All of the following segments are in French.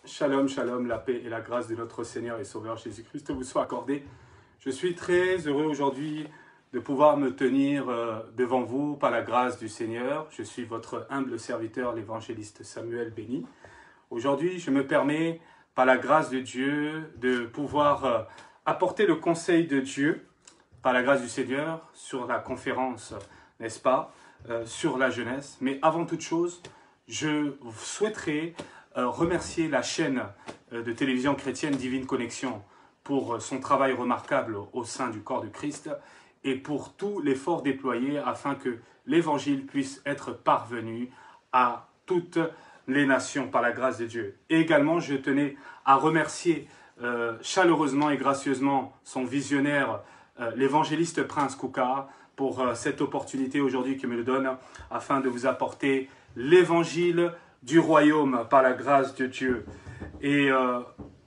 Shalom, shalom, la paix et la grâce de notre Seigneur et Sauveur Jésus-Christ vous soient accordées. Je suis très heureux aujourd'hui de pouvoir me tenir devant vous par la grâce du Seigneur. Je suis votre humble serviteur, l'évangéliste Samuel Béni. Aujourd'hui, je me permets, par la grâce de Dieu, de pouvoir apporter le conseil de Dieu, par la grâce du Seigneur, sur la conférence, n'est-ce pas, sur la jeunesse. Mais avant toute chose, je souhaiterais remercier la chaîne de télévision chrétienne Divine Connexion pour son travail remarquable au sein du corps de Christ et pour tout l'effort déployé afin que l'évangile puisse être parvenu à toutes les nations par la grâce de Dieu. Et également, je tenais à remercier chaleureusement et gracieusement son visionnaire, l'évangéliste Prince Kouka, pour cette opportunité aujourd'hui qu'il me donne afin de vous apporter l'évangile du royaume par la grâce de Dieu. Et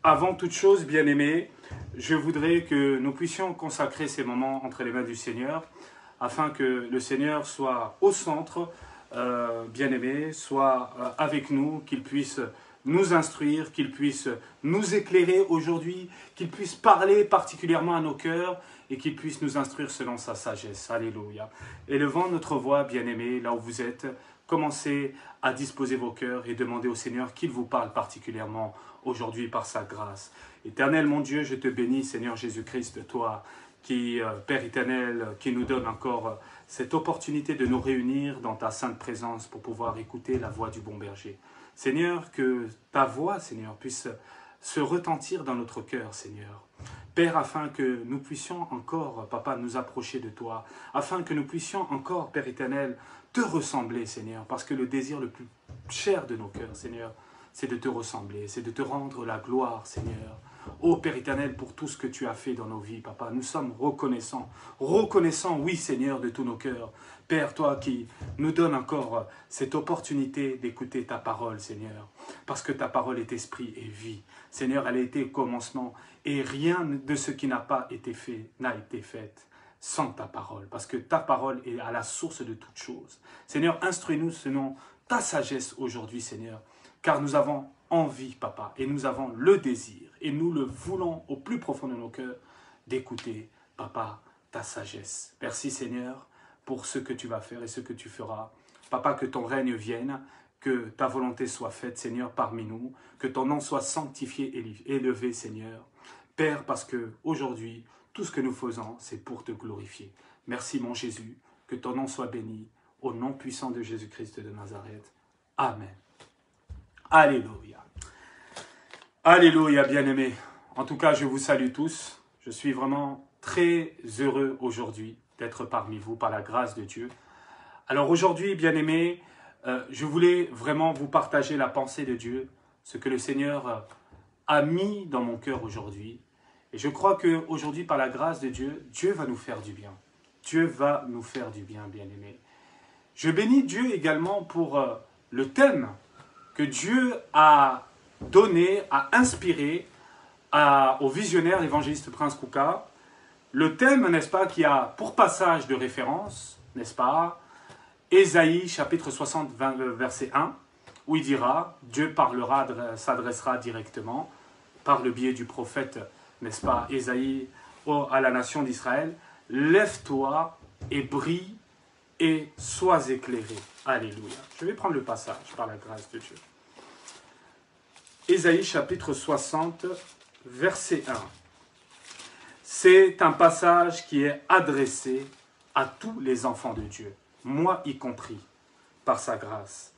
avant toute chose, bien-aimés, je voudrais que nous puissions consacrer ces moments entre les mains du Seigneur afin que le Seigneur soit au centre, bien-aimé, soit avec nous, qu'il puisse nous instruire, qu'il puisse nous éclairer aujourd'hui, qu'il puisse parler particulièrement à nos cœurs et qu'il puisse nous instruire selon sa sagesse. Alléluia. Élevant notre voix, bien-aimés, là où vous êtes, commencez à disposer vos cœurs et demandez au Seigneur qu'il vous parle particulièrement aujourd'hui par sa grâce. Éternel mon Dieu, je te bénis, Seigneur Jésus-Christ, toi qui, Père éternel, qui nous donne encore cette opportunité de nous réunir dans ta sainte présence pour pouvoir écouter la voix du bon berger. Seigneur, que ta voix, Seigneur, puisse se retentir dans notre cœur, Seigneur. Père, afin que nous puissions encore, Papa, nous approcher de toi, afin que nous puissions encore, Père éternel, te ressembler, Seigneur, parce que le désir le plus cher de nos cœurs, Seigneur, c'est de te ressembler, c'est de te rendre la gloire, Seigneur. Ô Père éternel, pour tout ce que tu as fait dans nos vies, Papa, nous sommes reconnaissants, oui, Seigneur, de tous nos cœurs. Père, toi qui nous donnes encore cette opportunité d'écouter ta parole, Seigneur, parce que ta parole est esprit et vie. Seigneur, elle a été au commencement, et rien de ce qui n'a pas été fait n'a été fait sans ta parole, parce que ta parole est à la source de toutes choses. Seigneur, instruis-nous selon ta sagesse aujourd'hui, Seigneur, car nous avons envie, Papa, et nous avons le désir, et nous le voulons au plus profond de nos cœurs, d'écouter, Papa, ta sagesse. Merci, Seigneur, pour ce que tu vas faire et ce que tu feras. Papa, que ton règne vienne, que ta volonté soit faite, Seigneur, parmi nous, que ton nom soit sanctifié et élevé, Seigneur. Père, parce que aujourd'hui, tout ce que nous faisons, c'est pour te glorifier. Merci, mon Jésus, que ton nom soit béni, au nom puissant de Jésus-Christ de Nazareth. Amen. Alléluia. Alléluia, bien-aimés. En tout cas, je vous salue tous. Je suis vraiment très heureux aujourd'hui d'être parmi vous par la grâce de Dieu. Alors aujourd'hui, bien-aimés, je voulais vraiment vous partager la pensée de Dieu, ce que le Seigneur a mis dans mon cœur aujourd'hui. Et je crois qu'aujourd'hui, par la grâce de Dieu, Dieu va nous faire du bien. Dieu va nous faire du bien, bien-aimés. Je bénis Dieu également pour le thème que Dieu a donné, a inspiré au visionnaire, l'évangéliste Prince Kouka. Le thème, n'est-ce pas, qui a pour passage de référence, n'est-ce pas, Ésaïe, chapitre 60, verset 1, où il dira, Dieu parlera, s'adressera directement, par le biais du prophète, n'est-ce pas, Ésaïe, à la nation d'Israël, lève-toi et brille et sois éclairé. Alléluia. Je vais prendre le passage par la grâce de Dieu. Ésaïe chapitre 60, verset 1. C'est un passage qui est adressé à tous les enfants de Dieu, moi y compris, par sa grâce.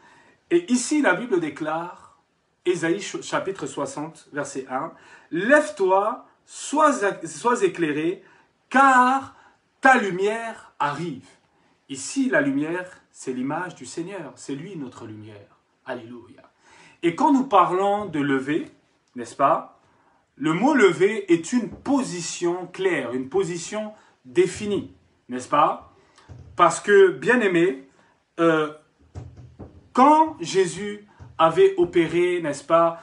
Et ici, la Bible déclare, Ésaïe chapitre 60, verset 1, « Lève-toi, sois éclairé, car ta lumière arrive. » Ici, la lumière, c'est l'image du Seigneur. C'est lui notre lumière. Alléluia. Et quand nous parlons de lever, n'est-ce pas, le mot lever est une position claire, une position définie, n'est-ce pas? Parce que, bien aimé, quand Jésus avait opéré, n'est-ce pas,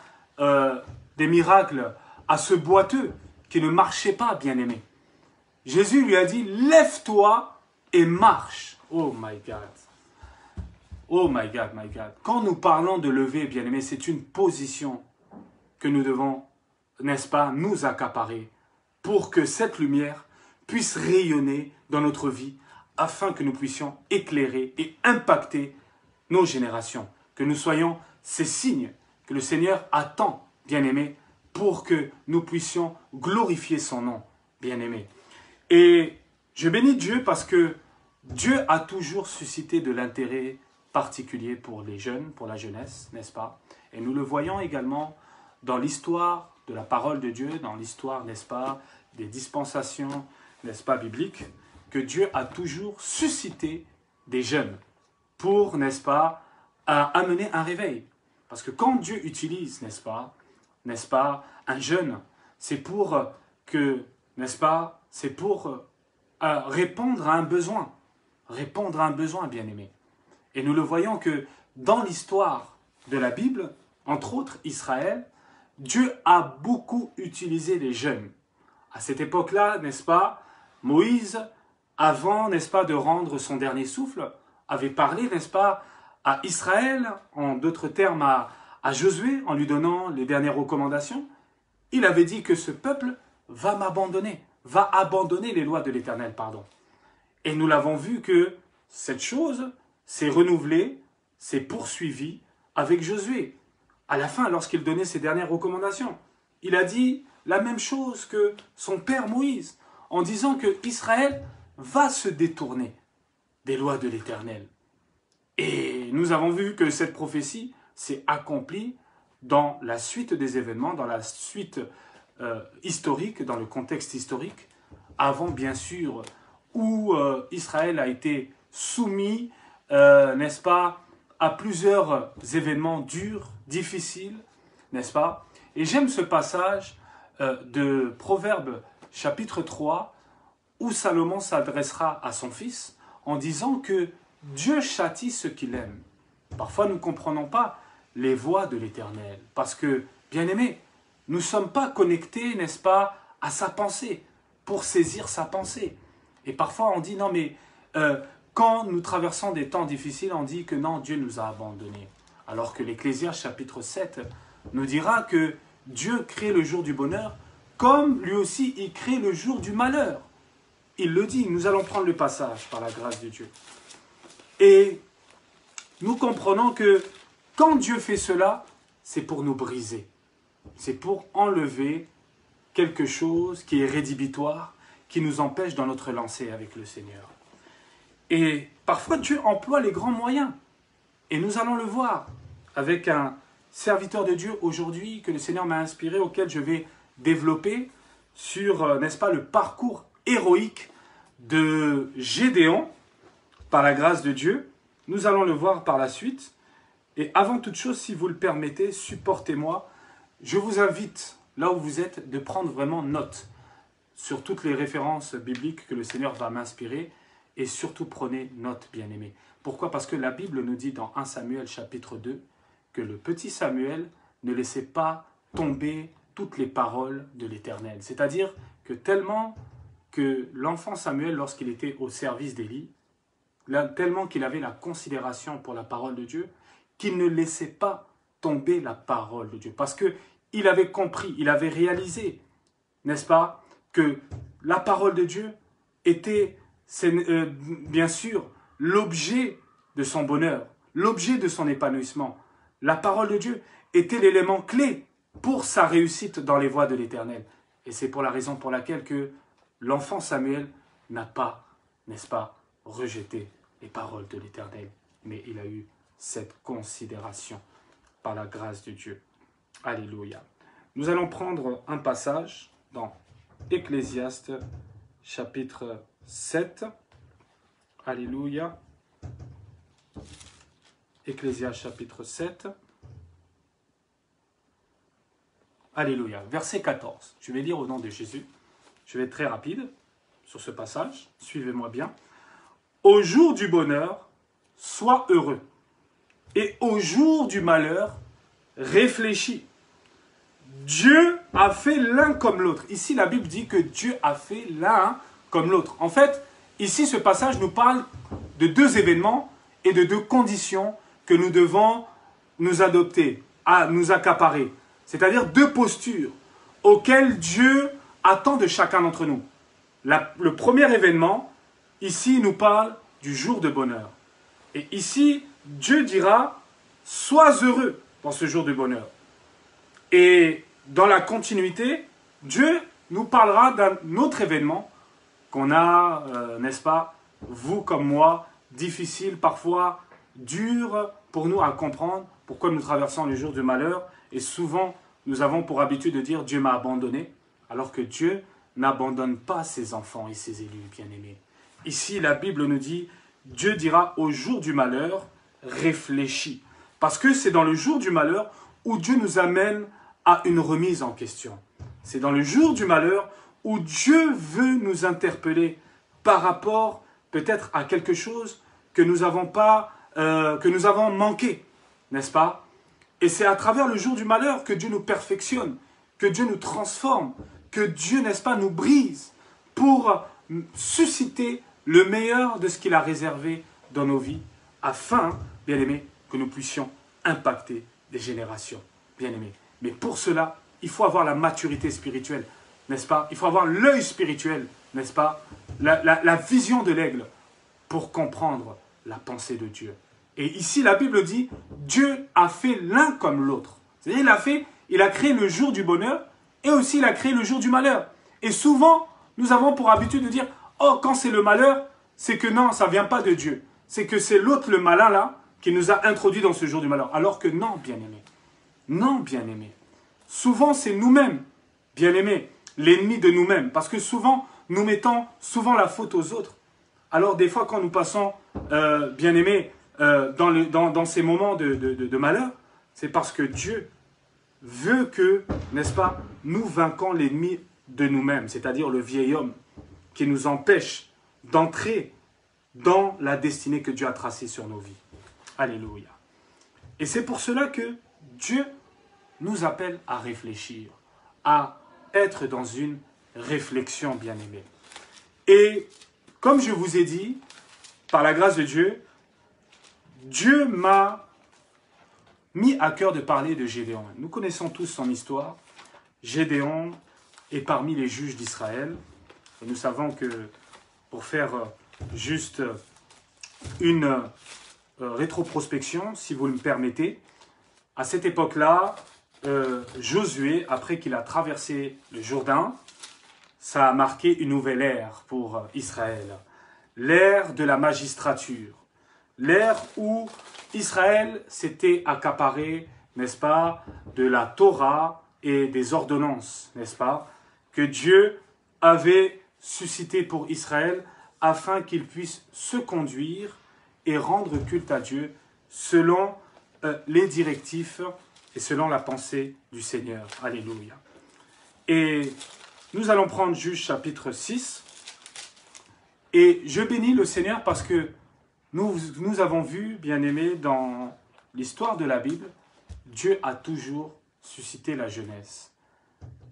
des miracles à ce boiteux qui ne marchait pas, bien aimé, Jésus lui a dit, lève-toi et marche. Oh my God. Oh my God, my God. Quand nous parlons de lever, bien-aimé, c'est une position que nous devons, n'est-ce pas, nous accaparer pour que cette lumière puisse rayonner dans notre vie afin que nous puissions éclairer et impacter nos générations, que nous soyons ces signes que le Seigneur attend, bien-aimés, pour que nous puissions glorifier son nom, bien-aimés. Et je bénis Dieu parce que Dieu a toujours suscité de l'intérêt particulier pour les jeunes, pour la jeunesse, n'est-ce pas? Et nous le voyons également dans l'histoire de la parole de Dieu, dans l'histoire, n'est-ce pas, des dispensations, n'est-ce pas, bibliques, que Dieu a toujours suscité des jeunes pour, n'est-ce pas, amener un réveil. Parce que quand Dieu utilise, n'est-ce pas, un jeune, c'est pour que, n'est-ce pas, c'est pour répondre à un besoin, bien-aimé. Et nous le voyons que dans l'histoire de la Bible, entre autres Israël, Dieu a beaucoup utilisé les jeunes. À cette époque-là, n'est-ce pas, Moïse, avant, n'est-ce pas, de rendre son dernier souffle, avait parlé, n'est-ce pas, à Israël, en d'autres termes à Josué, en lui donnant les dernières recommandations. Il avait dit que ce peuple va m'abandonner, va abandonner les lois de l'Éternel, pardon. Et nous l'avons vu que cette chose s'est renouvelée, s'est poursuivie avec Josué. À la fin, lorsqu'il donnait ses dernières recommandations, il a dit la même chose que son père Moïse, en disant que Israël va se détourner des lois de l'Éternel. Et nous avons vu que cette prophétie s'est accomplie dans la suite des événements, dans la suite historique, dans le contexte historique, avant bien sûr où Israël a été soumis, n'est-ce pas, à plusieurs événements durs, difficiles, n'est-ce pas? Et j'aime ce passage de Proverbes chapitre 3, où Salomon s'adressera à son fils en disant que Dieu châtie ceux qu'il aime. Parfois, nous ne comprenons pas les voies de l'Éternel, parce que, bien-aimés, nous ne sommes pas connectés, n'est-ce pas, à sa pensée, pour saisir sa pensée. Et parfois, on dit, non mais, quand nous traversons des temps difficiles, on dit que non, Dieu nous a abandonnés. Alors que l'Ecclésiaste chapitre 7 nous dira que Dieu crée le jour du bonheur, comme lui aussi il crée le jour du malheur. Il le dit, nous allons prendre le passage par la grâce de Dieu. Et nous comprenons que quand Dieu fait cela, c'est pour nous briser. C'est pour enlever quelque chose qui est rédhibitoire, qui nous empêche dans notre lancée avec le Seigneur. Et parfois Dieu emploie les grands moyens. Et nous allons le voir avec un serviteur de Dieu aujourd'hui que le Seigneur m'a inspiré, auquel je vais développer sur, n'est-ce pas, le parcours héroïque de Gédéon, par la grâce de Dieu. Nous allons le voir par la suite. Et avant toute chose, si vous le permettez, supportez-moi. Je vous invite, là où vous êtes, de prendre vraiment note sur toutes les références bibliques que le Seigneur va m'inspirer. Et surtout, prenez note, bien-aimés. Pourquoi? Parce que la Bible nous dit dans 1 Samuel chapitre 2 que le petit Samuel ne laissait pas tomber toutes les paroles de l'Éternel. C'est-à-dire que tellement que l'enfant Samuel, lorsqu'il était au service d'Élie, tellement qu'il avait la considération pour la parole de Dieu, qu'il ne laissait pas tomber la parole de Dieu. Parce qu'il avait compris, il avait réalisé, n'est-ce pas, que la parole de Dieu était, bien sûr, l'objet de son bonheur, l'objet de son épanouissement. La parole de Dieu était l'élément clé pour sa réussite dans les voies de l'Éternel. Et c'est pour la raison pour laquelle que l'enfant Samuel n'a pas, n'est-ce pas, rejeté les paroles de l'Éternel, mais il a eu cette considération par la grâce de Dieu. Alléluia. Nous allons prendre un passage dans Ecclésiaste chapitre 7. Alléluia. Ecclésiaste chapitre 7. Alléluia. Verset 14. Je vais lire au nom de Jésus. Je vais être très rapide sur ce passage. Suivez-moi bien. Au jour du bonheur, sois heureux. Et au jour du malheur, réfléchis. Dieu a fait l'un comme l'autre. Ici, la Bible dit que Dieu a fait l'un comme l'autre. En fait, ici, ce passage nous parle de deux événements et de deux conditions que nous devons nous adopter, à nous accaparer. c'est-à-dire deux postures auxquelles Dieu attend de chacun d'entre nous. Le premier événement, ici, il nous parle du jour de bonheur. Et ici, Dieu dira, sois heureux dans ce jour de bonheur. Et dans la continuité, Dieu nous parlera d'un autre événement qu'on a, n'est-ce pas, vous comme moi, difficile, parfois dur pour nous à comprendre pourquoi nous traversons les jours de malheur. Et souvent, nous avons pour habitude de dire « Dieu m'a abandonné », alors que Dieu n'abandonne pas ses enfants et ses élus bien-aimés. Ici, la Bible nous dit « Dieu dira au jour du malheur, réfléchis ». Parce que c'est dans le jour du malheur où Dieu nous amène à une remise en question. C'est dans le jour du malheur où Dieu veut nous interpeller par rapport peut-être à quelque chose que nous avons manqué, n'est-ce pas? Et c'est à travers le jour du malheur que Dieu nous perfectionne, que Dieu nous transforme, que Dieu, n'est-ce pas, nous brise pour susciter le meilleur de ce qu'il a réservé dans nos vies, afin, bien aimés, que nous puissions impacter des générations, bien aimés. Mais pour cela, il faut avoir la maturité spirituelle, n'est-ce pas? Il faut avoir l'œil spirituel, n'est-ce pas? La vision de l'aigle pour comprendre la pensée de Dieu. Et ici, la Bible dit, Dieu a fait l'un comme l'autre. C'est-à-dire, il a créé le jour du bonheur et aussi il a créé le jour du malheur. Et souvent, nous avons pour habitude de dire, oh, quand c'est le malheur, c'est que non, ça ne vient pas de Dieu. C'est que c'est l'autre, le malin là, qui nous a introduits dans ce jour du malheur. Alors que non, bien-aimés. Non, bien-aimés. Souvent, c'est nous-mêmes, bien-aimés, l'ennemi de nous-mêmes. Parce que souvent, nous mettons souvent la faute aux autres. Alors, des fois, quand nous passons, bien-aimés, dans ces moments de malheur, c'est parce que Dieu veut que, n'est-ce pas, nous vainquons l'ennemi de nous-mêmes, c'est-à-dire le vieil homme qui nous empêche d'entrer dans la destinée que Dieu a tracée sur nos vies. Alléluia. Et c'est pour cela que Dieu nous appelle à réfléchir, à être dans une réflexion, bien-aimée. Et comme je vous ai dit, par la grâce de Dieu, Dieu m'a mis à cœur de parler de Gédéon. Nous connaissons tous son histoire. Gédéon est parmi les juges d'Israël. Et nous savons que, pour faire juste une rétroprospection, si vous me permettez, à cette époque-là, Josué, après qu'il a traversé le Jourdain, ça a marqué une nouvelle ère pour Israël. L'ère de la magistrature. L'ère où Israël s'était accaparé, n'est-ce pas, de la Torah et des ordonnances, n'est-ce pas, que Dieu avait suscité pour Israël afin qu'il puisse se conduire et rendre culte à Dieu selon les directifs et selon la pensée du Seigneur. Alléluia. Et nous allons prendre Juges chapitre 6. Et je bénis le Seigneur parce que nous avons vu, bien-aimés, dans l'histoire de la Bible, Dieu a toujours suscité la jeunesse.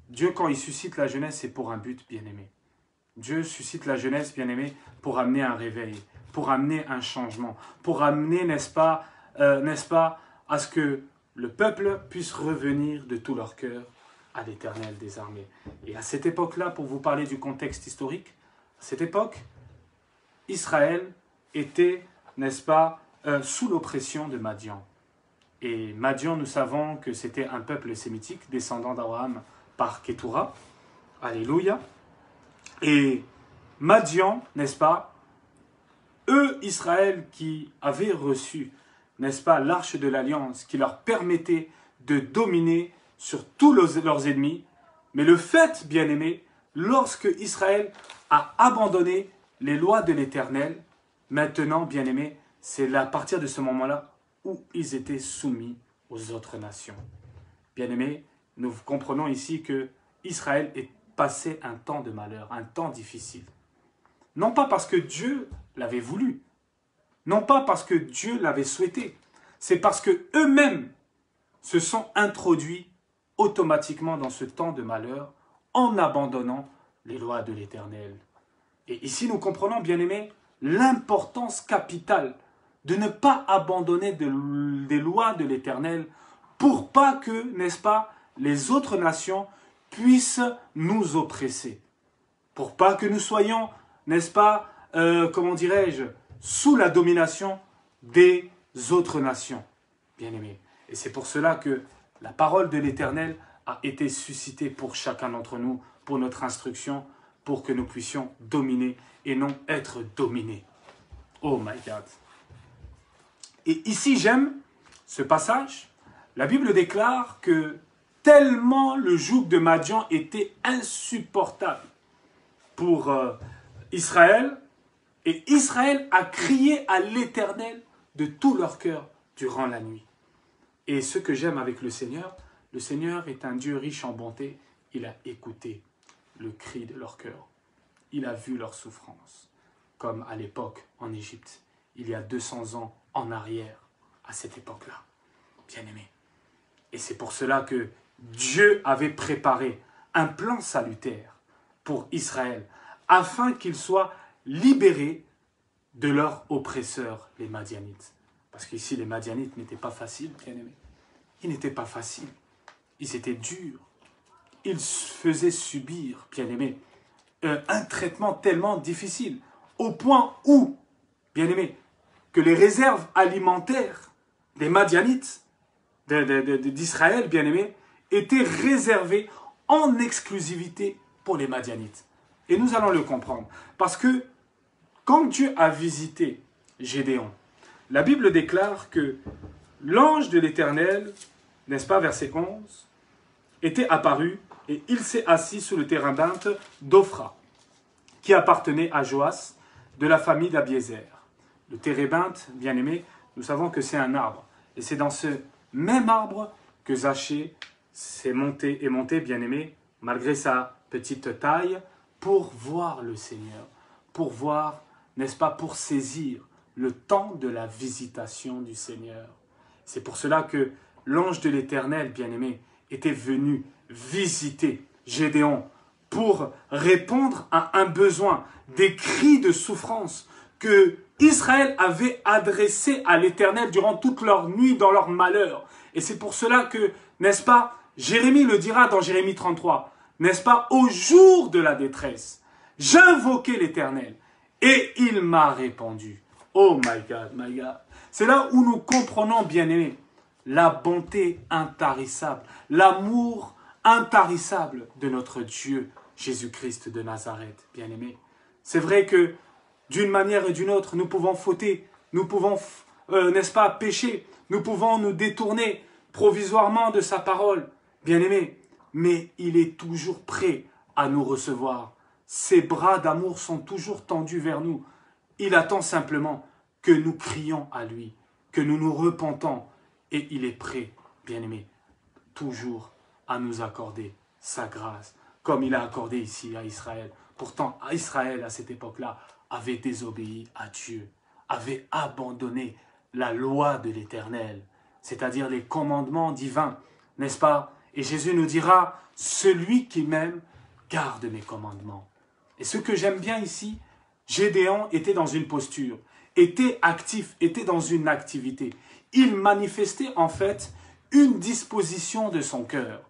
Dieu, quand il suscite la jeunesse, c'est pour un but, bien-aimé. Dieu suscite la jeunesse, bien-aimé, pour amener un réveil, pour amener un changement, pour amener, n'est-ce pas, à ce que le peuple puisse revenir de tout leur cœur à l'Éternel des armées. Et à cette époque-là, pour vous parler du contexte historique, à cette époque, Israël était, n'est-ce pas, sous l'oppression de Madian. Et Madian, nous savons que c'était un peuple sémitique, descendant d'Abraham par Kétoura. Alléluia. Et Madian, n'est-ce pas, eux, Israël, qui avaient reçu, n'est-ce pas, l'arche de l'Alliance, qui leur permettait de dominer sur tous leurs ennemis. Mais le fait, bien-aimé, lorsque Israël a abandonné les lois de l'Éternel, maintenant, bien-aimé, c'est à partir de ce moment-là où ils étaient soumis aux autres nations. Bien-aimé, nous comprenons ici que Israël est passé un temps de malheur, un temps difficile. Non pas parce que Dieu l'avait voulu, non pas parce que Dieu l'avait souhaité, c'est parce qu'eux-mêmes se sont introduits automatiquement dans ce temps de malheur en abandonnant les lois de l'Éternel. Et ici, nous comprenons, bien-aimés, l'importance capitale de ne pas abandonner des lois de l'Éternel pour pas que, n'est-ce pas, les autres nations puissent nous oppresser. Pour pas que nous soyons, n'est-ce pas, comment dirais-je, sous la domination des autres nations, bien-aimés. Et c'est pour cela que la parole de l'Éternel a été suscitée pour chacun d'entre nous, pour notre instruction, pour que nous puissions dominer et non être dominés. Oh my God. Et ici, j'aime ce passage. La Bible déclare que tellement le joug de Madian était insupportable pour Israël, et Israël a crié à l'Éternel de tout leur cœur durant la nuit. Et ce que j'aime avec le Seigneur est un Dieu riche en bonté. Il a écouté le cri de leur cœur. Il a vu leur souffrance, comme à l'époque en Égypte, il y a 200 ans en arrière, à cette époque-là, bien-aimés. Et c'est pour cela que Dieu avait préparé un plan salutaire pour Israël, afin qu'ils soient libérés de leurs oppresseurs, les Madianites. Parce qu'ici, les Madianites n'étaient pas faciles, bien-aimés. Ils n'étaient pas faciles. Ils étaient durs. Ils faisaient subir, bien-aimés, un traitement tellement difficile, au point où, bien-aimés, que les réserves alimentaires des Madianites, d'Israël, bien-aimés, étaient réservées en exclusivité pour les Madianites. Et nous allons le comprendre. Parce que quand Dieu a visité Gédéon, la Bible déclare que l'ange de l'Éternel, n'est-ce pas, verset 11, était apparu et il s'est assis sous le térébinthe d'Ophra, qui appartenait à Joas, de la famille d'Abiézer. Le térébinthe, bien-aimé, nous savons que c'est un arbre. Et c'est dans ce même arbre que Zachée est monté, bien-aimé, malgré sa petite taille, pour voir le Seigneur, pour voir, n'est-ce pas, pour saisir le temps de la visitation du Seigneur. C'est pour cela que l'ange de l'Éternel, bien-aimé, était venu visiter Gédéon pour répondre à un besoin, des cris de souffrance que Israël avait adressés à l'Éternel durant toute leur nuit dans leur malheur. Et c'est pour cela que, n'est-ce pas, Jérémie le dira dans Jérémie 33, n'est-ce pas, au jour de la détresse, j'invoquai l'Éternel et il m'a répondu. Oh my God, my God. C'est là où nous comprenons, bien-aimés, la bonté intarissable, l'amour intarissable de notre Dieu, Jésus-Christ de Nazareth, bien-aimés. C'est vrai que d'une manière et d'une autre, nous pouvons fauter, nous pouvons, n'est-ce pas, pécher, nous pouvons nous détourner provisoirement de sa parole, bien-aimés, mais il est toujours prêt à nous recevoir. Ses bras d'amour sont toujours tendus vers nous. Il attend simplement que nous crions à lui, que nous nous repentons, et il est prêt, bien-aimés, toujours à nous accorder sa grâce, comme il a accordé ici à Israël. Pourtant, Israël, à cette époque-là, avait désobéi à Dieu, avait abandonné la loi de l'Éternel, c'est-à-dire les commandements divins, n'est-ce pas? Et Jésus nous dira, celui qui m'aime, garde mes commandements. Et ce que j'aime bien ici, Gédéon était dans une posture, était actif, était dans une activité. Il manifestait en fait une disposition de son cœur.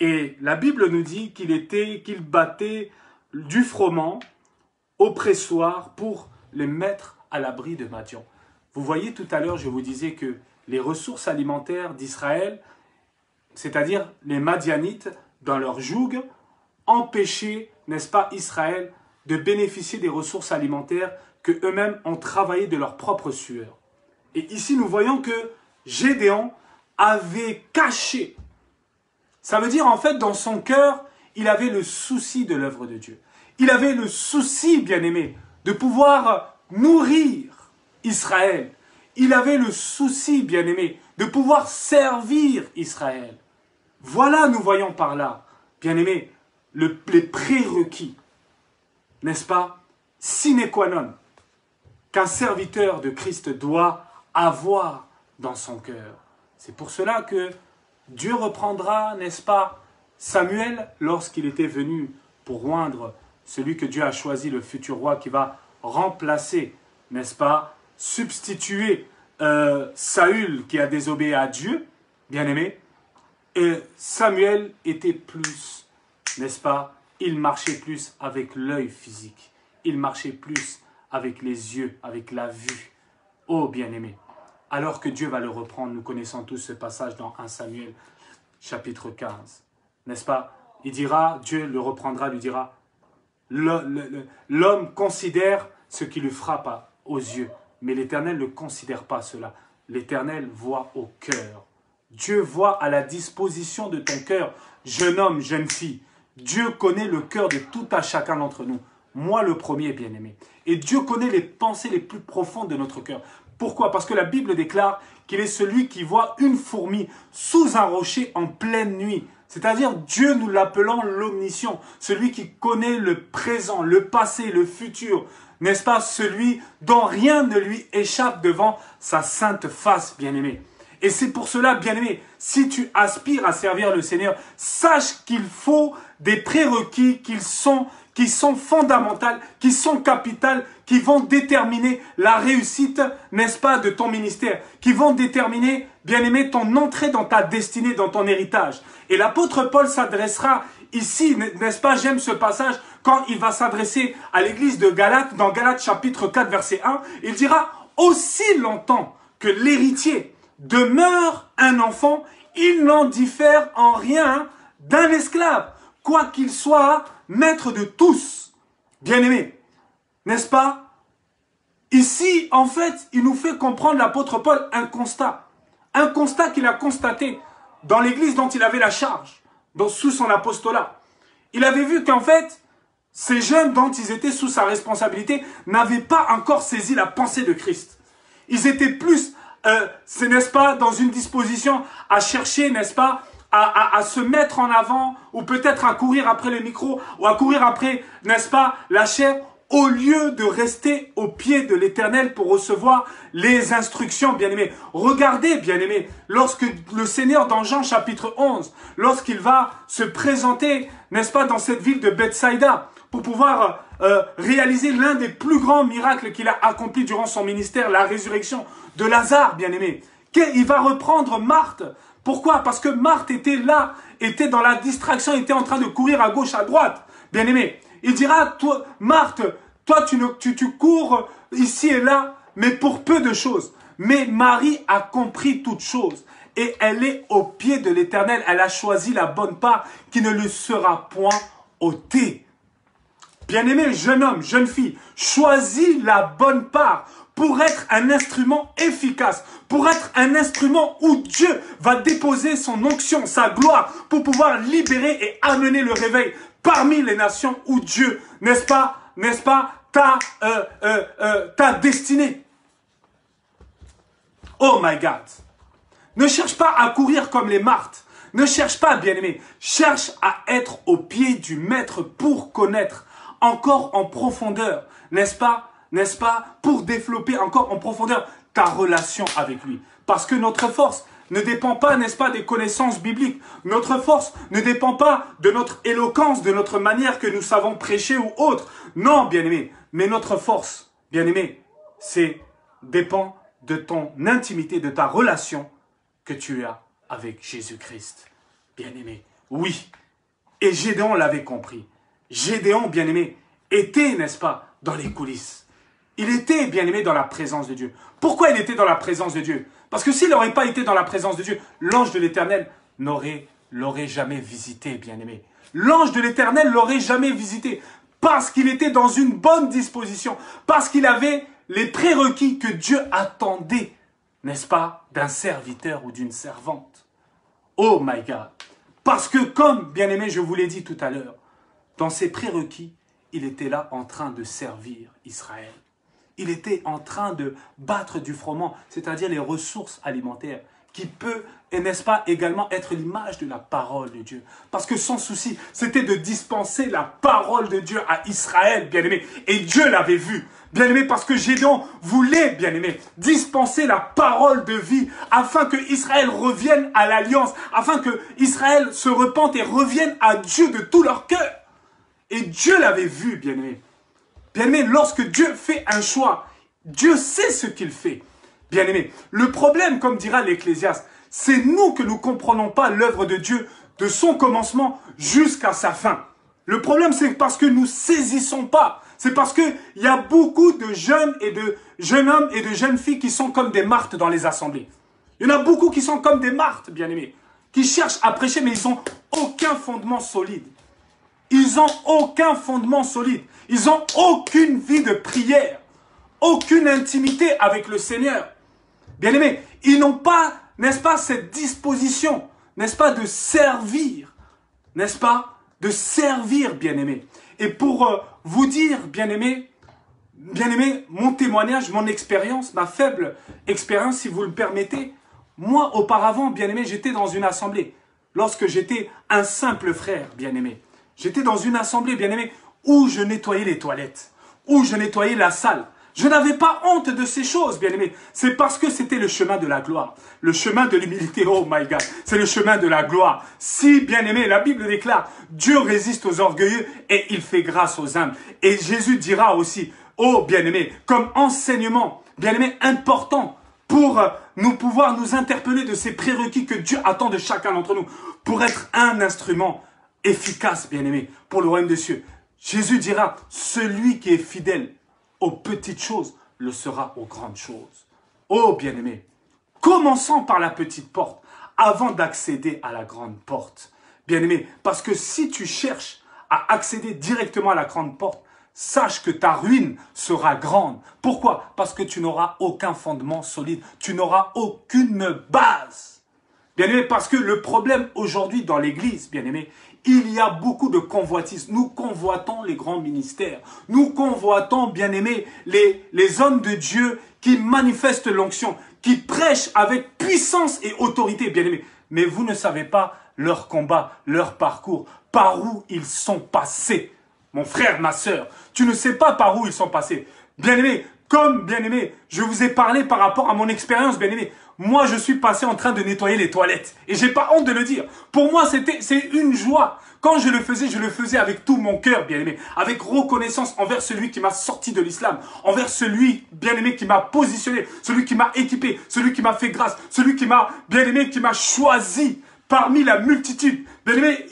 Et la Bible nous dit qu'il battait du froment au pressoir pour les mettre à l'abri de Madian. Vous voyez, tout à l'heure, je vous disais que les ressources alimentaires d'Israël, c'est-à-dire les Madianites, dans leur joug, empêchaient, n'est-ce pas, Israël de bénéficier des ressources alimentaires que eux-mêmes ont travaillé de leur propre sueur. Et ici, nous voyons que Gédéon avait caché. Ça veut dire, en fait, dans son cœur, il avait le souci de l'œuvre de Dieu. Il avait le souci, bien-aimé, de pouvoir nourrir Israël. Il avait le souci, bien-aimé, de pouvoir servir Israël. Voilà, nous voyons par là, bien-aimé, les prérequis, n'est-ce pas, sine qua non, qu'un serviteur de Christ doit avoir dans son cœur. C'est pour cela que Dieu reprendra, n'est-ce pas, Samuel, lorsqu'il était venu pour oindre celui que Dieu a choisi, le futur roi qui va remplacer, n'est-ce pas, substituer Saül qui a désobéi à Dieu, bien-aimé. Samuel était plus, n'est-ce pas? Il marchait plus avec l'œil physique. Il marchait plus avec les yeux, avec la vue. Oh bien-aimé, alors que Dieu va le reprendre, nous connaissons tous ce passage dans 1 Samuel, chapitre 15. N'est-ce pas? Il dira, Dieu le reprendra, lui dira, l'homme considère ce qui lui frappe aux yeux, mais l'Éternel ne considère pas cela. L'Éternel voit au cœur. Dieu voit à la disposition de ton cœur, jeune homme, jeune fille. Dieu connaît le cœur de tout à chacun d'entre nous. Moi, le premier, bien-aimé. Et Dieu connaît les pensées les plus profondes de notre cœur. Pourquoi? Parce que la Bible déclare qu'il est celui qui voit une fourmi sous un rocher en pleine nuit. C'est-à-dire, Dieu, nous l'appelons l'omniscient, celui qui connaît le présent, le passé, le futur. N'est-ce pas? Celui dont rien ne lui échappe devant sa sainte face, bien-aimé. Et c'est pour cela, bien-aimé, si tu aspires à servir le Seigneur, sache qu'il faut des prérequis qui sont fondamentales, qui sont capitales, qui vont déterminer la réussite, n'est-ce pas, de ton ministère, qui vont déterminer, bien-aimé, ton entrée dans ta destinée, dans ton héritage. Et l'apôtre Paul s'adressera ici, n'est-ce pas, j'aime ce passage, quand il va s'adresser à l'église de Galates, dans Galates chapitre 4, verset 1, il dira « Aussi longtemps que l'héritier demeure un enfant, il n'en diffère en rien d'un esclave, quoi qu'il soit maître de tous. » Bien-aimé, n'est-ce pas? Ici, en fait, il nous fait comprendre, l'apôtre Paul, un constat qu'il a constaté dans l'église dont il avait la charge, sous son apostolat. Il avait vu qu'en fait, ces jeunes dont ils étaient sous sa responsabilité n'avaient pas encore saisi la pensée de Christ. Ils étaient plus, n'est-ce pas, dans une disposition à chercher, n'est-ce pas, à se mettre en avant, ou peut-être à courir après le micro, ou à courir après, n'est-ce pas, la chair, au lieu de rester au pied de l'Éternel pour recevoir les instructions, bien-aimés. Regardez, bien-aimés, lorsque le Seigneur, dans Jean chapitre 11, lorsqu'il va se présenter, n'est-ce pas, dans cette ville de Bethsaïda, pour pouvoir réaliser l'un des plus grands miracles qu'il a accompli durant son ministère, la résurrection de Lazare, bien-aimé. Il va reprendre Marthe. Pourquoi? Parce que Marthe était là, était dans la distraction, était en train de courir à gauche, à droite, bien-aimé. Il dira, toi, Marthe, toi tu cours ici et là, mais pour peu de choses. Mais Marie a compris toutes choses. Et elle est au pied de l'Éternel. Elle a choisi la bonne part qui ne lui sera point ôtée. Bien-aimé, jeune homme, jeune fille, choisis la bonne part pour être un instrument efficace, pour être un instrument où Dieu va déposer son onction, sa gloire, pour pouvoir libérer et amener le réveil parmi les nations où Dieu, n'est-ce pas, t'a destiné. Oh my God! Ne cherche pas à courir comme les Marthes. Ne cherche pas, bien-aimé. Cherche à être au pied du Maître pour connaître encore en profondeur, n'est-ce pas, pour développer encore en profondeur ta relation avec lui. Parce que notre force ne dépend pas, n'est-ce pas, des connaissances bibliques. Notre force ne dépend pas de notre éloquence, de notre manière que nous savons prêcher ou autre. Non, bien-aimé. Mais notre force, bien-aimé, dépend de ton intimité, de ta relation que tu as avec Jésus-Christ. Bien-aimé, oui. Et Gédéon l'avait compris. Gédéon, bien-aimé, était, n'est-ce pas, dans les coulisses. Il était, bien-aimé, dans la présence de Dieu. Pourquoi il était dans la présence de Dieu? Parce que s'il n'aurait pas été dans la présence de Dieu, l'ange de l'Éternel l'aurait jamais visité, bien-aimé. L'ange de l'Éternel l'aurait jamais visité. Parce qu'il était dans une bonne disposition. Parce qu'il avait les prérequis que Dieu attendait, n'est-ce pas, d'un serviteur ou d'une servante. Oh my God! Parce que comme, bien-aimé, je vous l'ai dit tout à l'heure, dans ses prérequis, il était là en train de servir Israël. Il était en train de battre du froment, c'est-à-dire les ressources alimentaires, qui peut, et n'est-ce pas, également être l'image de la parole de Dieu. Parce que son souci, c'était de dispenser la parole de Dieu à Israël, bien-aimé. Et Dieu l'avait vu, bien-aimé, parce que Gédéon voulait, bien-aimé, dispenser la parole de vie, afin que Israël revienne à l'alliance, afin que Israël se repente et revienne à Dieu de tout leur cœur. Et Dieu l'avait vu, bien-aimé. Bien-aimé, lorsque Dieu fait un choix, Dieu sait ce qu'il fait. Bien-aimé, le problème, comme dira l'Ecclésiaste, C'est nous que nous ne comprenons pas l'œuvre de Dieu de son commencement jusqu'à sa fin. Le problème, c'est parce que nous ne saisissons pas. C'est parce qu'il y a beaucoup de jeunes et de jeunes hommes et de jeunes filles qui sont comme des martes dans les assemblées. Il y en a beaucoup qui sont comme des martes, bien-aimés, qui cherchent à prêcher, mais ils n'ont aucun fondement solide. Ils n'ont aucun fondement solide. Ils n'ont aucune vie de prière, aucune intimité avec le Seigneur. Bien-aimés, ils n'ont pas, n'est-ce pas, cette disposition, n'est-ce pas, de servir, n'est-ce pas, de servir, bien-aimés. Et pour vous dire, bien-aimés, mon témoignage, mon expérience, ma faible expérience, si vous le permettez, moi, auparavant, bien-aimé, j'étais dans une assemblée. Lorsque j'étais un simple frère, bien-aimé. J'étais dans une assemblée, bien-aimé, où je nettoyais les toilettes, où je nettoyais la salle. Je n'avais pas honte de ces choses, bien-aimé. C'est parce que c'était le chemin de la gloire, le chemin de l'humilité. Oh my God, c'est le chemin de la gloire. Si, bien-aimé, la Bible déclare, Dieu résiste aux orgueilleux et il fait grâce aux humbles. Et Jésus dira aussi, oh bien-aimé, comme enseignement, bien-aimé, important, pour nous pouvoir nous interpeller de ces prérequis que Dieu attend de chacun d'entre nous, pour être un instrument efficace, bien-aimé, pour le royaume des cieux. Jésus dira, celui qui est fidèle aux petites choses le sera aux grandes choses. Oh, bien-aimé, commençons par la petite porte avant d'accéder à la grande porte. Bien-aimé, parce que si tu cherches à accéder directement à la grande porte, sache que ta ruine sera grande. Pourquoi? Parce que tu n'auras aucun fondement solide. Tu n'auras aucune base. Bien-aimé, parce que le problème aujourd'hui dans l'église, bien-aimé, il y a beaucoup de convoitises. Nous convoitons les grands ministères. Nous convoitons, bien-aimé, les hommes de Dieu qui manifestent l'onction, qui prêchent avec puissance et autorité, bien-aimé. Mais vous ne savez pas leur combat, leur parcours, par où ils sont passés. Mon frère, ma sœur, tu ne sais pas par où ils sont passés. Bien-aimé, comme bien-aimé, je vous ai parlé par rapport à mon expérience, bien-aimé. Moi, je suis passé en train de nettoyer les toilettes. Et j'ai pas honte de le dire. Pour moi, c'est une joie. Quand je le faisais avec tout mon cœur, bien-aimé. Avec reconnaissance envers celui qui m'a sorti de l'islam. Envers celui, bien-aimé, qui m'a positionné. Celui qui m'a équipé. Celui qui m'a fait grâce. Celui qui m'a, bien-aimé, qui m'a choisi parmi la multitude. Bien-aimé,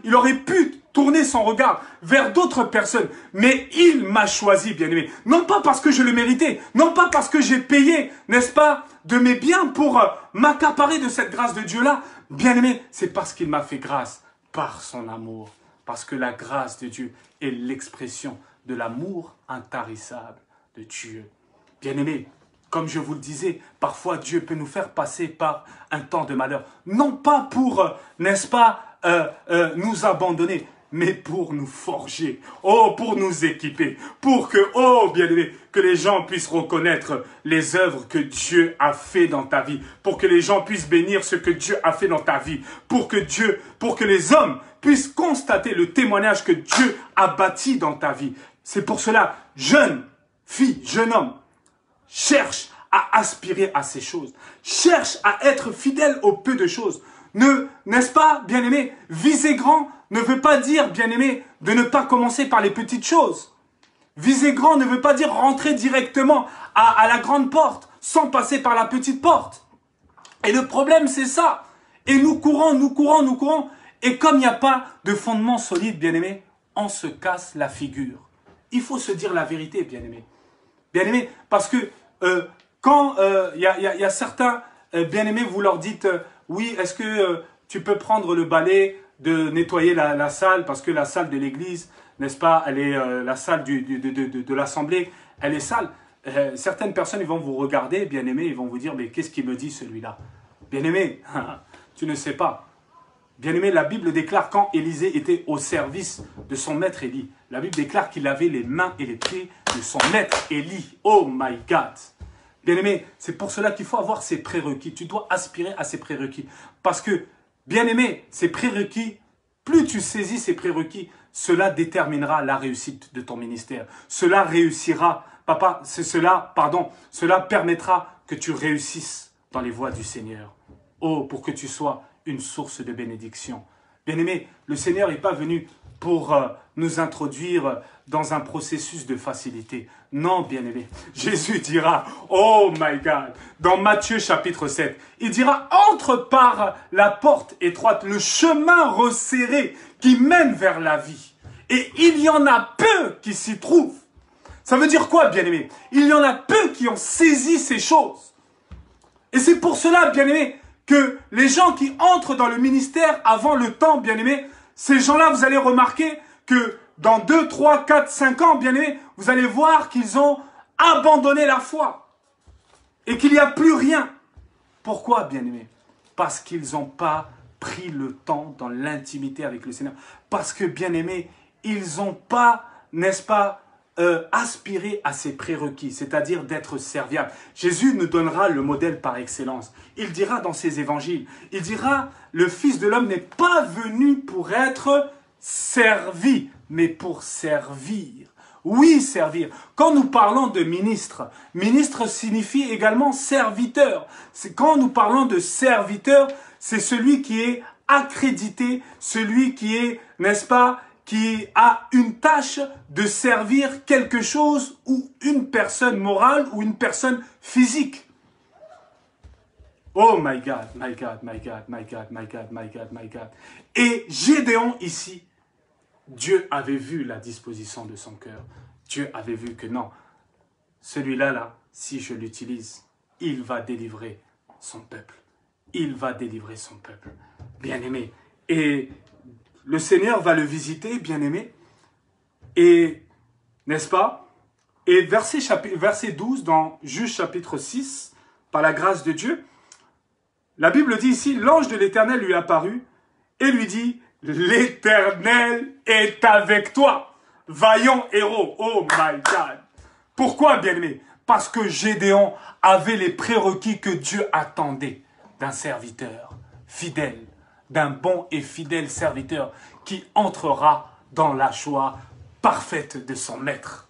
il aurait pu tourner son regard vers d'autres personnes. Mais il m'a choisi, bien-aimé. Non pas parce que je le méritais. Non pas parce que j'ai payé, n'est-ce pas, de mes biens pour m'accaparer de cette grâce de Dieu-là. Bien-aimé, c'est parce qu'il m'a fait grâce par son amour. Parce que la grâce de Dieu est l'expression de l'amour intarissable de Dieu. Bien-aimé, comme je vous le disais, parfois Dieu peut nous faire passer par un temps de malheur. Non pas pour, n'est-ce pas, nous abandonner, mais pour nous forger, oh, pour nous équiper, pour que, oh, bien-aimé, que les gens puissent reconnaître les œuvres que Dieu a fait dans ta vie, pour que les gens puissent bénir ce que Dieu a fait dans ta vie, pour que les hommes puissent constater le témoignage que Dieu a bâti dans ta vie. C'est pour cela, jeune fille, jeune homme, cherche à aspirer à ces choses, cherche à être fidèle au peu de choses. N'est-ce pas, bien-aimé, viser grand ne veut pas dire, bien-aimé, de ne pas commencer par les petites choses. Viser grand ne veut pas dire rentrer directement à la grande porte, sans passer par la petite porte. Et le problème, c'est ça. Et nous courons. Et comme il n'y a pas de fondement solide, bien-aimé, on se casse la figure. Il faut se dire la vérité, bien-aimé. Bien-aimé, parce que quand il y a certains, bien-aimés, vous leur dites, oui, est-ce que tu peux prendre le balai de nettoyer la salle, parce que la salle de l'église, n'est-ce pas, elle est la salle de l'assemblée, elle est sale. Certaines personnes, ils vont vous regarder, bien-aimés, ils vont vous dire, mais qu'est-ce qu'il me dit celui-là? Bien-aimé, tu ne sais pas. Bien-aimé, la Bible déclare quand Élisée était au service de son maître Élie, la Bible déclare qu'il avait les mains et les pieds de son maître Élie. Oh my God! Bien-aimé, c'est pour cela qu'il faut avoir ces prérequis. Tu dois aspirer à ces prérequis. Parce que, bien-aimé, ces prérequis, plus tu saisis ces prérequis, cela déterminera la réussite de ton ministère. Cela réussira, cela permettra que tu réussisses dans les voies du Seigneur. Oh, pour que tu sois une source de bénédiction. Bien-aimé, le Seigneur n'est pas venu pour nous introduire dans un processus de facilité. Non, bien-aimé. Jésus dira, oh my God, dans Matthieu chapitre 7, il dira, entre par la porte étroite, le chemin resserré qui mène vers la vie. Et il y en a peu qui s'y trouvent. Ça veut dire quoi, bien-aimé? Il y en a peu qui ont saisi ces choses. Et c'est pour cela, bien-aimé, que les gens qui entrent dans le ministère avant le temps, bien-aimé, ces gens-là, vous allez remarquer que dans 2, 3, 4, 5 ans, bien-aimé, vous allez voir qu'ils ont abandonné la foi. Et qu'il n'y a plus rien. Pourquoi, bien-aimé? Parce qu'ils n'ont pas pris le temps dans l'intimité avec le Seigneur. Parce que, bien-aimé, ils n'ont pas, n'est-ce pas, aspirer à ses prérequis, c'est-à-dire d'être serviable. Jésus nous donnera le modèle par excellence. Il dira dans ses évangiles, il dira, le Fils de l'homme n'est pas venu pour être servi, mais pour servir. Oui, servir. Quand nous parlons de ministre, ministre signifie également serviteur. Quand nous parlons de serviteur, c'est celui qui est accrédité, celui qui est, n'est-ce pas, qui a une tâche de servir quelque chose ou une personne morale ou une personne physique. Oh my God, my God, my God, my God, my God, my God, my God. Et Gédéon ici, Dieu avait vu la disposition de son cœur. Dieu avait vu que non, celui-là, là, si je l'utilise, il va délivrer son peuple. Il va délivrer son peuple. Bien-aimé. Et le Seigneur va le visiter, bien-aimé. Et, n'est-ce pas? Et verset 12, dans Juge chapitre 6, par la grâce de Dieu, la Bible dit ici, l'ange de l'Éternel lui apparut et lui dit, l'Éternel est avec toi, vaillant héros. Oh my God! Pourquoi, bien-aimé? Parce que Gédéon avait les prérequis que Dieu attendait d'un serviteur fidèle, d'un bon et fidèle serviteur qui entrera dans la joie parfaite de son maître.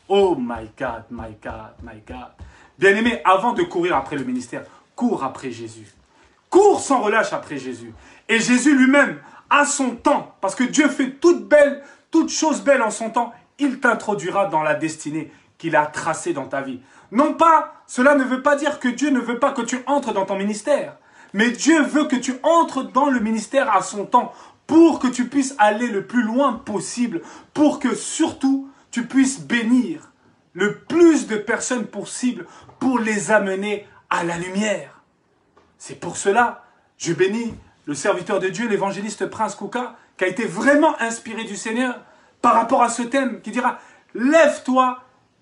Oh my God, my God, my God. Bien-aimé, avant de courir après le ministère, cours après Jésus. Cours sans relâche après Jésus. Et Jésus lui-même, à son temps, parce que Dieu fait toute chose belle en son temps, il t'introduira dans la destinée qu'il a tracée dans ta vie. Non pas, cela ne veut pas dire que Dieu ne veut pas que tu entres dans ton ministère. Mais Dieu veut que tu entres dans le ministère à son temps pour que tu puisses aller le plus loin possible, pour que surtout tu puisses bénir le plus de personnes possible pour les amener à la lumière. C'est pour cela, je bénis le serviteur de Dieu, l'évangéliste Prince Kouka, qui a été vraiment inspiré du Seigneur par rapport à ce thème, qui dira « Lève-toi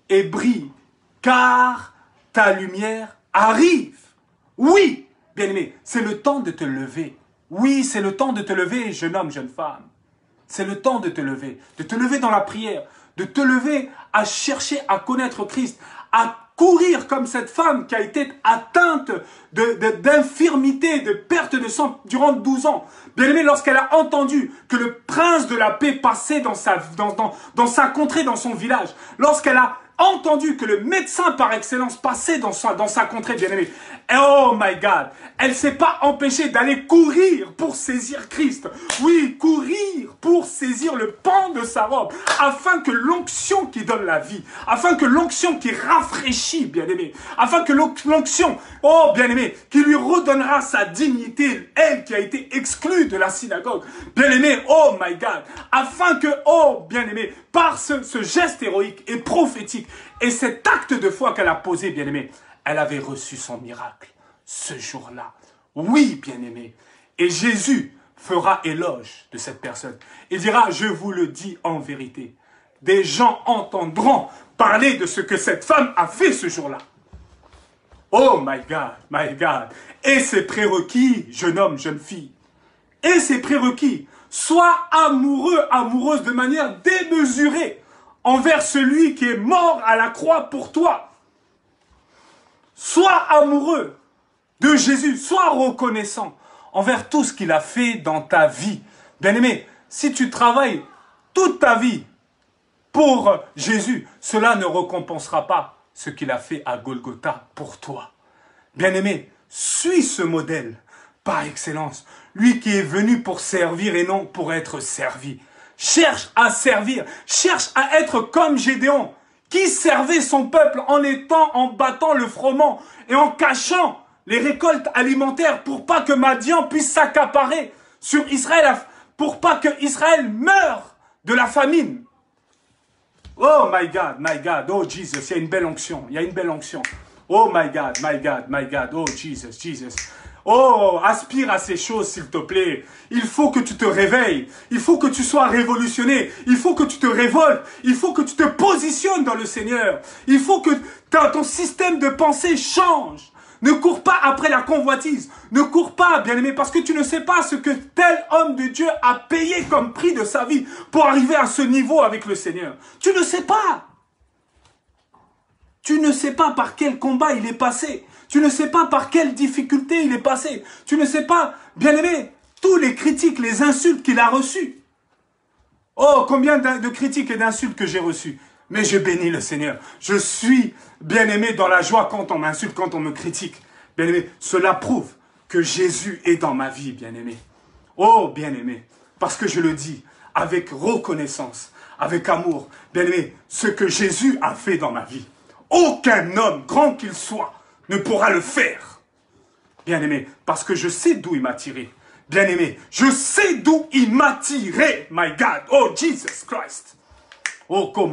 et brille, car ta lumière arrive. » Oui, bien-aimé, c'est le temps de te lever. Oui, c'est le temps de te lever, jeune homme, jeune femme. C'est le temps de te lever dans la prière, de te lever à chercher à connaître Christ, à courir comme cette femme qui a été atteinte d'infirmité, de perte de sang durant 12 ans. Bien-aimé, lorsqu'elle a entendu que le prince de la paix passait dans sa contrée, dans son village, lorsqu'elle a entendu que le médecin par excellence passait dans sa contrée, bien-aimé. Oh my God, elle ne s'est pas empêchée d'aller courir pour saisir Christ. Oui, courir pour saisir le pan de sa robe, afin que l'onction qui donne la vie, afin que l'onction qui rafraîchit, bien-aimé, afin que l'onction, oh bien-aimé, qui lui redonnera sa dignité, elle qui a été exclue de la synagogue, bien-aimé, oh my God, afin que, oh bien-aimé, par ce geste héroïque et prophétique, et cet acte de foi qu'elle a posé, bien-aimé, elle avait reçu son miracle ce jour-là. Oui, bien-aimé. Et Jésus fera éloge de cette personne. Il dira, je vous le dis en vérité, des gens entendront parler de ce que cette femme a fait ce jour-là. Oh my God, my God. Et ses prérequis, jeune homme, jeune fille. Et ses prérequis, sois amoureux, amoureuse de manière démesurée envers celui qui est mort à la croix pour toi. Sois amoureux de Jésus, sois reconnaissant envers tout ce qu'il a fait dans ta vie. Bien-aimé, si tu travailles toute ta vie pour Jésus, cela ne récompensera pas ce qu'il a fait à Golgotha pour toi. Bien-aimé, suis ce modèle par excellence. Lui qui est venu pour servir et non pour être servi. cherche à servir, cherche à être comme Gédéon, qui servait son peuple en battant le froment et en cachant les récoltes alimentaires pour pas que Madian puisse s'accaparer sur Israël, pour pas que Israël meure de la famine. Oh my God, oh Jesus, il y a une belle onction, il y a une belle onction. Oh my God, oh Jesus. Oh, aspire à ces choses, s'il te plaît. Il faut que tu te réveilles. Il faut que tu sois révolutionné. Il faut que tu te révoltes. Il faut que tu te positionnes dans le Seigneur. Il faut que ton système de pensée change. Ne cours pas après la convoitise. Ne cours pas, bien-aimé, parce que tu ne sais pas ce que tel homme de Dieu a payé comme prix de sa vie pour arriver à ce niveau avec le Seigneur. Tu ne sais pas. Tu ne sais pas par quel combat il est passé. Tu ne sais pas par quelle difficulté il est passé. Tu ne sais pas, bien-aimé, tous les critiques, les insultes qu'il a reçues. Oh, combien de critiques et d'insultes que j'ai reçues. Mais je bénis le Seigneur. Je suis, bien-aimé, dans la joie quand on m'insulte, quand on me critique. Bien-aimé, cela prouve que Jésus est dans ma vie, bien-aimé. Oh, bien-aimé, parce que je le dis avec reconnaissance, avec amour. Bien-aimé, ce que Jésus a fait dans ma vie, aucun homme, grand qu'il soit, ne pourra le faire. Bien-aimé, parce que je sais d'où il m'a tiré. Bien-aimé, je sais d'où il m'a tiré, my God. Oh, Jesus Christ. Oh, oh,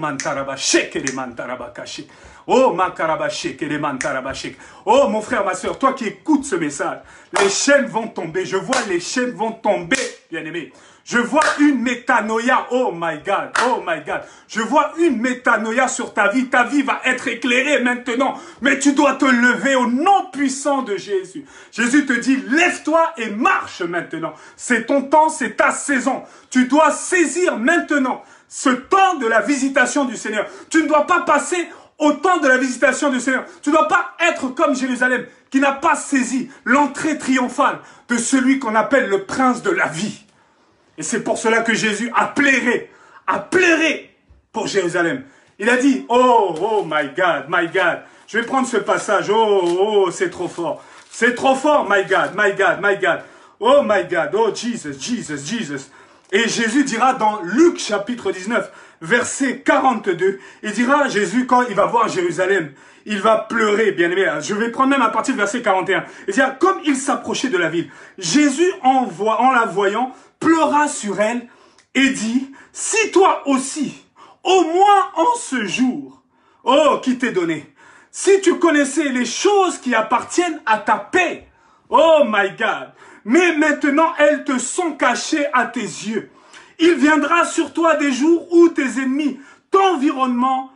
oh, mon frère, ma soeur, toi qui écoutes ce message, les chaînes vont tomber. Je vois les chaînes vont tomber, bien-aimé. Je vois une métanoïa, oh my God, oh my God. Je vois une métanoïa sur ta vie va être éclairée maintenant. Mais tu dois te lever au nom puissant de Jésus. Jésus te dit, lève-toi et marche maintenant. C'est ton temps, c'est ta saison. Tu dois saisir maintenant ce temps de la visitation du Seigneur. Tu ne dois pas passer au temps de la visitation du Seigneur. Tu ne dois pas être comme Jérusalem, qui n'a pas saisi l'entrée triomphale de celui qu'on appelle le prince de la vie. Et c'est pour cela que Jésus a pleuré pour Jérusalem. Il a dit, oh my God, je vais prendre ce passage, oh, c'est trop fort, my God, oh my God, oh Jesus. Et Jésus dira dans Luc chapitre 19, verset 42, il dira, Jésus, quand il va voir Jérusalem, il va pleurer, bien aimé. Je vais prendre même à partir du verset 41. Il dira, comme il s'approchait de la ville, Jésus, en la voyant, pleura sur elle et dit, si toi aussi, au moins en ce jour, oh, qui t'est donné, si tu connaissais les choses qui appartiennent à ta paix, oh my God, mais maintenant elles te sont cachées à tes yeux. Il viendra sur toi des jours où tes ennemis t'environneront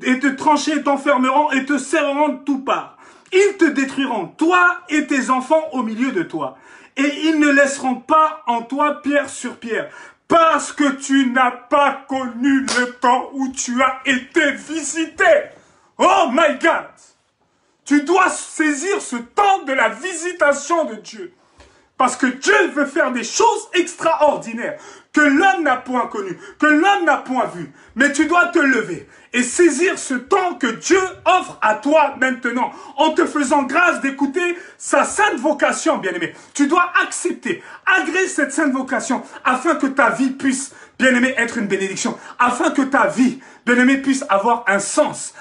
et te trancher, t'enfermeront et te serreront de toutes parts. Ils te détruiront, toi et tes enfants au milieu de toi. Et ils ne laisseront pas en toi pierre sur pierre, parce que tu n'as pas connu le temps où tu as été visité. Oh my God! Tu dois saisir ce temps de la visitation de Dieu. Parce que Dieu veut faire des choses extraordinaires que l'homme n'a point connues, que l'homme n'a point vues. Mais tu dois te lever et saisir ce temps que Dieu offre à toi maintenant, en te faisant grâce d'écouter sa sainte vocation, bien-aimé. Tu dois accepter, agréer cette sainte vocation, afin que ta vie puisse, bien-aimé, être une bénédiction, afin que ta vie, bien-aimé, puisse avoir un sens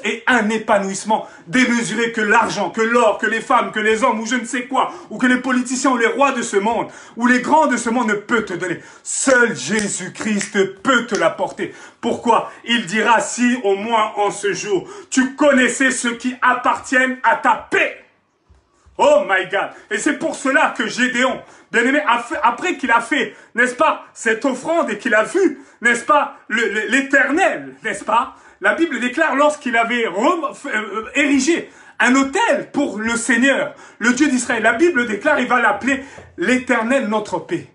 et un épanouissement démesuré que l'argent, que l'or, que les femmes, que les hommes, ou je ne sais quoi, ou que les politiciens, ou les rois de ce monde, ou les grands de ce monde ne peuvent te donner. Seul Jésus-Christ peut te l'apporter. Pourquoi? Il dira, si au moins en ce jour, tu connaissais ceux qui appartiennent à ta paix. Oh my God! Et c'est pour cela que Gédéon, bien-aimé, après qu'il a fait, n'est-ce pas, cette offrande et qu'il a vu, n'est-ce pas, l'Éternel, n'est-ce pas? La Bible déclare lorsqu'il avait érigé un autel pour le Seigneur, le Dieu d'Israël. La Bible déclare, il va l'appeler l'Éternel notre paix.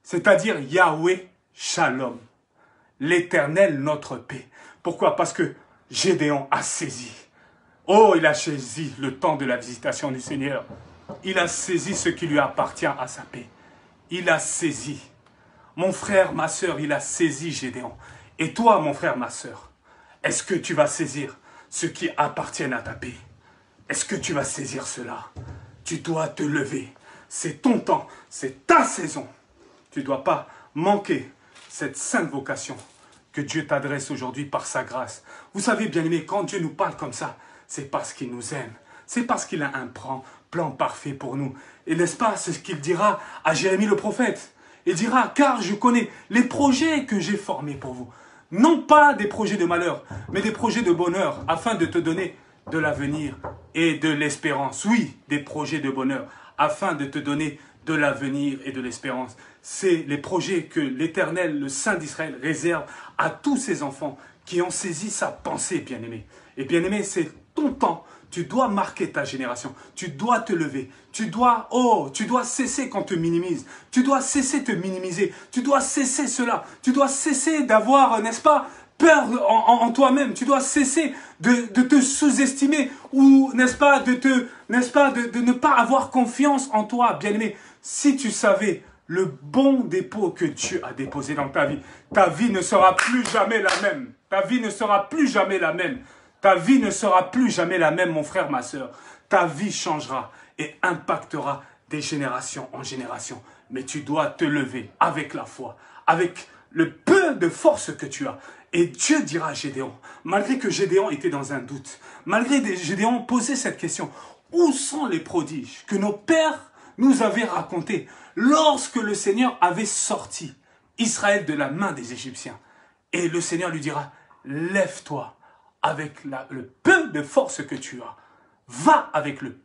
C'est-à-dire Yahweh Shalom. L'Éternel notre paix. Pourquoi? Parce que Gédéon a saisi. Oh, il a saisi le temps de la visitation du Seigneur. Il a saisi ce qui lui appartient à sa paix. Il a saisi. Mon frère, ma sœur, il a saisi Gédéon. Et toi, mon frère, ma sœur, est-ce que tu vas saisir ce qui appartient à ta paix? Est-ce que tu vas saisir cela? Tu dois te lever. C'est ton temps, c'est ta saison. tu ne dois pas manquer cette sainte vocation que Dieu t'adresse aujourd'hui par sa grâce. Vous savez, bien-aimés, quand Dieu nous parle comme ça, c'est parce qu'il nous aime. C'est parce qu'il a un plan parfait pour nous. Et n'est-ce pas, c'est ce qu'il dira à Jérémie le prophète. Il dira, car je connais les projets que j'ai formés pour vous. Non pas des projets de malheur, mais des projets de bonheur, afin de te donner de l'avenir et de l'espérance. Oui, des projets de bonheur, afin de te donner de l'avenir et de l'espérance. C'est les projets que l'Éternel, le Saint d'Israël, réserve à tous ses enfants qui ont saisi sa pensée, bien-aimé. Et bien-aimé, c'est ton temps. Tu dois marquer ta génération. Tu dois te lever. Tu dois cesser qu'on te minimise. Tu dois cesser de te minimiser. Tu dois cesser cela. Tu dois cesser d'avoir, n'est-ce pas, peur en toi-même. Tu dois cesser de te sous-estimer ou, n'est-ce pas, de ne pas avoir confiance en toi, bien-aimé. Si tu savais le bon dépôt que Dieu a déposé dans ta vie ne sera plus jamais la même. Ta vie ne sera plus jamais la même. Ta vie ne sera plus jamais la même, mon frère, ma soeur. Ta vie changera et impactera des générations en générations. Mais tu dois te lever avec la foi, avec le peu de force que tu as. Et Dieu dira à Gédéon, malgré que Gédéon était dans un doute, malgré que Gédéon posait cette question, où sont les prodiges que nos pères nous avaient racontés lorsque le Seigneur avait sorti Israël de la main des Égyptiens? Et le Seigneur lui dira, lève-toi avec le peu de force que tu as. Va avec le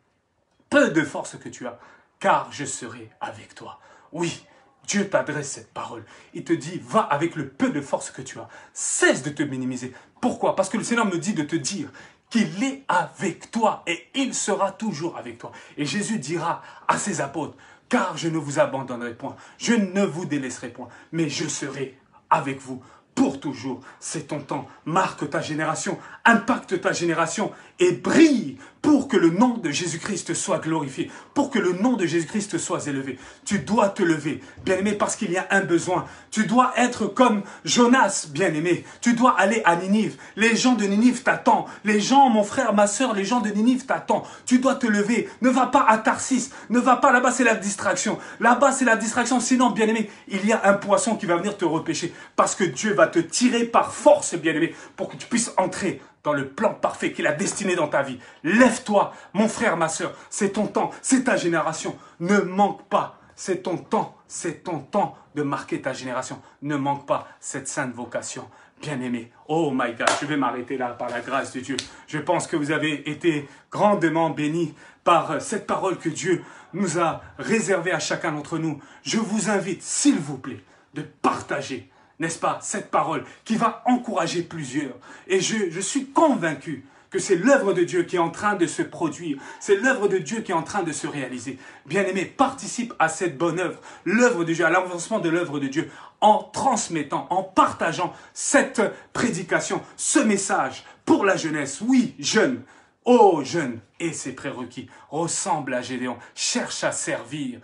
peu de force que tu as, car je serai avec toi. Oui, Dieu t'adresse cette parole. Il te dit, va avec le peu de force que tu as. Cesse de te minimiser. Pourquoi? Parce que le Seigneur me dit de te dire qu'il est avec toi et il sera toujours avec toi. Et Jésus dira à ses apôtres, car je ne vous abandonnerai point, je ne vous délaisserai point, mais je serai avec vous pour toujours. C'est ton temps. Marque ta génération, impacte ta génération et brille pour que le nom de Jésus-Christ soit glorifié, pour que le nom de Jésus-Christ soit élevé. Tu dois te lever, bien-aimé, parce qu'il y a un besoin. Tu dois être comme Jonas, bien-aimé. Tu dois aller à Ninive. Les gens de Ninive t'attendent. Les gens, mon frère, ma soeur, les gens de Ninive t'attendent. Tu dois te lever. Ne va pas à Tarsis. Ne va pas là-bas, c'est la distraction. Là-bas, c'est la distraction. Sinon, bien-aimé, il y a un poisson qui va venir te repêcher parce que Dieu va te tirer par force, bien-aimé, pour que tu puisses entrer dans le plan parfait qu'il a destiné dans ta vie. Lève-toi, mon frère, ma soeur. C'est ton temps, c'est ta génération. Ne manque pas. C'est ton temps de marquer ta génération. Ne manque pas cette sainte vocation. Bien-aimé, oh my God, je vais m'arrêter là par la grâce de Dieu. Je pense que vous avez été grandement bénis par cette parole que Dieu nous a réservée à chacun d'entre nous. Je vous invite, s'il vous plaît, de partager, n'est-ce pas, cette parole qui va encourager plusieurs. Et je suis convaincu que c'est l'œuvre de Dieu qui est en train de se produire. C'est l'œuvre de Dieu qui est en train de se réaliser. Bien-aimé, participe à cette bonne œuvre, l'œuvre de Dieu, à l'avancement de l'œuvre de Dieu, en transmettant, en partageant cette prédication, ce message pour la jeunesse. Oui, jeunes, oh jeunes, et ses prérequis, ressemble à Gédéon, cherche à servir.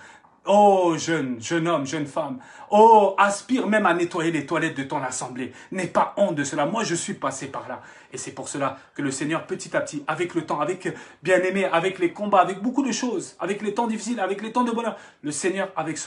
Oh, jeune homme, jeune femme, oh, aspire même à nettoyer les toilettes de ton assemblée. N'aie pas honte de cela. Moi, je suis passé par là. Et c'est pour cela que le Seigneur, petit à petit, avec le temps, avec bien-aimé, avec les combats, avec beaucoup de choses, avec les temps difficiles, avec les temps de bonheur, le Seigneur, avec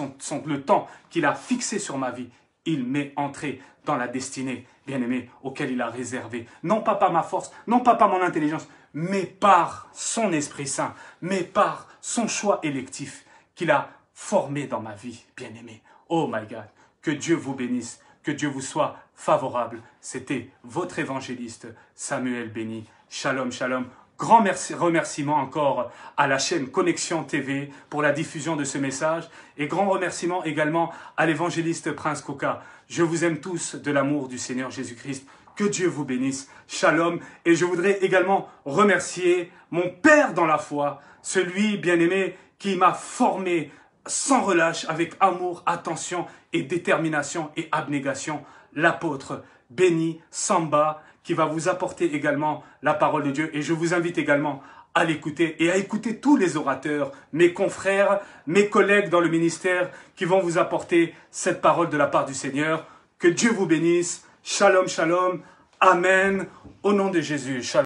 le temps qu'il a fixé sur ma vie, il m'est entré dans la destinée, bien-aimé, auquel il a réservé. Non pas par ma force, non pas par mon intelligence, mais par son Esprit Saint, mais par son choix électif qu'il a formé dans ma vie, bien-aimé. Oh my God, que Dieu vous bénisse, que Dieu vous soit favorable. C'était votre évangéliste Samuel Béni. Shalom, shalom. Grand remerciement encore à la chaîne Connexion TV pour la diffusion de ce message et grand remerciement également à l'évangéliste Prince Coca. Je vous aime tous de l'amour du Seigneur Jésus-Christ. Que Dieu vous bénisse. Shalom. Et je voudrais également remercier mon Père dans la foi, celui bien-aimé qui m'a formé sans relâche, avec amour, attention et détermination et abnégation, l'apôtre Béni Samba, qui va vous apporter également la parole de Dieu. Et je vous invite également à l'écouter et à écouter tous les orateurs, mes confrères, mes collègues dans le ministère, qui vont vous apporter cette parole de la part du Seigneur. Que Dieu vous bénisse. Shalom, shalom. Amen. Au nom de Jésus. Shalom.